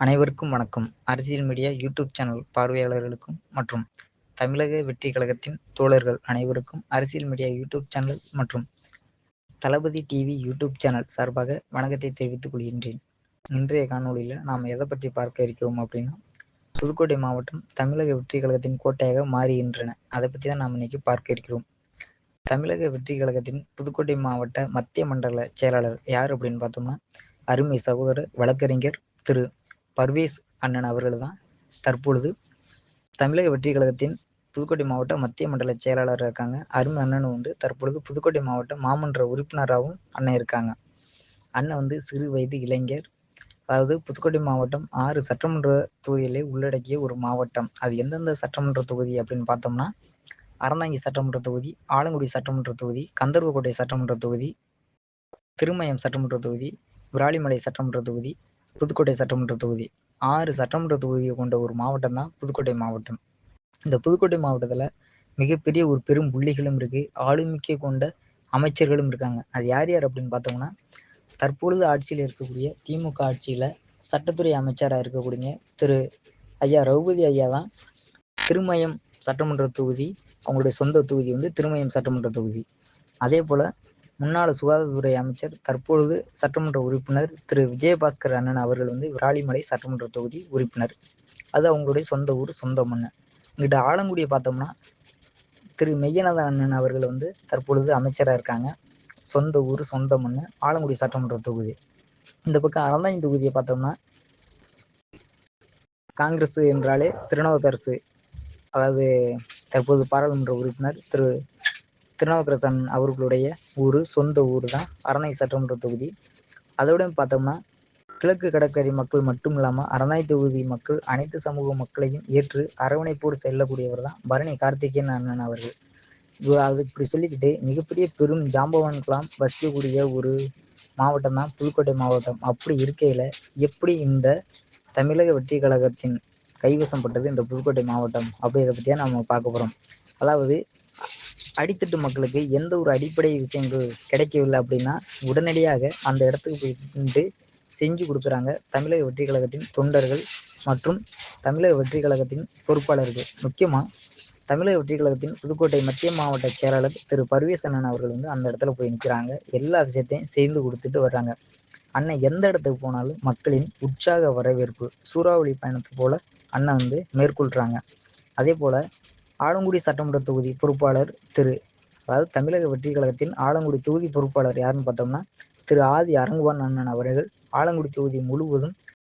அனைவருக்கும் வணக்கம். அரசியல் மீடியா யூடியூப் சேனல் பார்வையாளர்களுக்கும் மற்றும் தமிழக வெற்றி கழகத்தின் தோழர்கள் அனைவருக்கும் அரசியல் மீடியா யூடியூப் சேனல் மற்றும் தளபதி டிவி யூடியூப் சேனல் சார்பாக வணக்கத்தை தெரிவித்துக் கொள்கின்றேன். இன்றைய காணொளியில் நாம் எதை பற்றி பார்க்க இருக்கிறோம் அப்படின்னா, புதுக்கோட்டை மாவட்டம் தமிழக வெற்றி கழகத்தின் கோட்டையாக மாறுகின்றன. அதை பற்றி தான் நாம் இன்னைக்கு பார்க்க இருக்கிறோம். தமிழக வெற்றி கழகத்தின் புதுக்கோட்டை மாவட்ட மத்திய மண்டல செயலாளர் யார் அப்படின்னு பார்த்தோம்னா, அருமை சகோதரர் வழக்கறிஞர் திரு பர்வேஸ் அண்ணன் அவர்கள் தான் தற்பொழுது தமிழக வெற்றி கழகத்தின் புதுக்கோட்டை மாவட்ட மத்திய மண்டல செயலாளராக இருக்காங்க. அருமை அண்ணன் தற்பொழுது புதுக்கோட்டை மாவட்ட மாமன்ற உறுப்பினராகவும் அண்ணன் இருக்காங்க. அண்ணன் சிறு வயது இளைஞர். அதாவது புதுக்கோட்டை மாவட்டம் 6 சட்டமன்ற தொகுதிகளை உள்ளடக்கிய ஒரு மாவட்டம். அது எந்தெந்த சட்டமன்ற தொகுதி அப்படின்னு பார்த்தோம்னா, அறந்தாங்கி சட்டமன்ற தொகுதி, ஆலங்குடி சட்டமன்ற தொகுதி, கந்தர்வக்கோட்டை சட்டமன்ற தொகுதி, திருமயம் சட்டமன்ற தொகுதி, விராலிமலை சட்டமன்ற தொகுதி, புதுக்கோட்டை சட்டமன்ற தொகுதி. 6 சட்டமன்ற தொகுதியை கொண்ட ஒரு மாவட்டம் தான் புதுக்கோட்டை மாவட்டம். இந்த புதுக்கோட்டை மாவட்டத்தில் மிகப்பெரிய ஒரு பெரும் புள்ளிகளும் இருக்கு, ஆளுமிக்க கொண்ட அமைச்சர்களும் இருக்காங்க. அது யார் யார் அப்படின்னு பார்த்தோம்னா, தற்பொழுது ஆட்சியில் இருக்கக்கூடிய திமுக ஆட்சியில் சட்டத்துறை அமைச்சராக இருக்கக்கூடிய திரு ஐயா ரகுபதி ஐயா தான் திருமயம் சட்டமன்ற தொகுதி, அவங்களுடைய சொந்த தொகுதி திருமயம் சட்டமன்ற தொகுதி. அதே போல் முன்னாள் சுகாதாரத்துறை அமைச்சர் தற்பொழுது சட்டமன்ற உறுப்பினர் திரு விஜயபாஸ்கர் அண்ணன் அவர்கள் விராலிமலை சட்டமன்ற தொகுதி உறுப்பினர். அது அவங்களுடைய சொந்த ஊர், சொந்த மண். இங்கிட்ட ஆலங்குடியை பார்த்தோம்னா திரு மெய்யநாதன் அண்ணன் அவர்கள் தற்பொழுது அமைச்சராக இருக்காங்க. சொந்த ஊர், சொந்த மண், ஆலங்குடி சட்டமன்ற தொகுதி. இந்த பக்கம் அறந்தாங்கி தொகுதியை பார்த்தோம்னா காங்கிரஸ் என்றாலே திருநாவுக்கரசு, அதாவது தற்போது பாராளுமன்ற உறுப்பினர் திரு திருநாவுக்கரசன் அவர்களுடைய ஊர், சொந்த ஊர் தான் அறந்தாங்கி சட்டமன்ற தொகுதி. அதோட பார்த்தோம்னா கிழக்கு கடற்கரை மக்கள் மட்டும் இல்லாமல் அறந்தாங்கி தொகுதி மக்கள் அனைத்து சமூக மக்களையும் ஏற்று அரவணைப்போடு செல்லக்கூடியவர் தான் பரணி கார்த்திகேயன் அண்ணன் அவர்கள். அது இப்படி சொல்லிக்கிட்டு மிகப்பெரிய பெரும் ஜாம்பவான்களாம் வசிக்கக்கூடிய ஒரு மாவட்டம் தான் புதுக்கோட்டை மாவட்டம். அப்படி இருக்கையில் எப்படி இந்த தமிழக வெற்றி கழகத்தின் கைவசப்பட்டது இந்த புதுக்கோட்டை மாவட்டம் அப்படின்றத பற்றியா நம்ம பார்க்க போகிறோம். அதாவது அடித்தட்டு மக்களுக்கு எந்த ஒரு அடிப்படை விஷயங்கள் கிடைக்கவில்லை அப்படின்னா உடனடியாக அந்த இடத்துக்கு போயிட்டு செஞ்சு கொடுக்குறாங்க தமிழக வெற்றி கழகத்தின் தொண்டர்கள் மற்றும் தமிழக வெற்றி கழகத்தின் பொறுப்பாளர்கள். முக்கியமாக தமிழக வெற்றி கழகத்தின் புதுக்கோட்டை மத்திய மாவட்ட செயலாளர் திரு பர்வேஸ் அண்ணன் அவர்கள் அந்த இடத்துல போய் நிற்கிறாங்க. எல்லா விஷயத்தையும் செய்து கொடுத்துட்டு வர்றாங்க. அண்ணன் எந்த இடத்துக்கு போனாலும் மக்களின் உற்சாக வரவேற்பு, சூறாவளி பயணத்து போல அண்ணன் மேற்கொள்கிறாங்க. அதே போல் ஆலங்குடி சட்டமன்ற தொகுதி பொறுப்பாளர் அதாவது தமிழக வெற்றி கழகத்தின் ஆலங்குடி தொகுதி பொறுப்பாளர் யாருன்னு பார்த்தோம்னா திரு ஆதி அரங்குவான் அண்ணன் அவர்கள் ஆலங்குடி தொகுதி முழுவதும்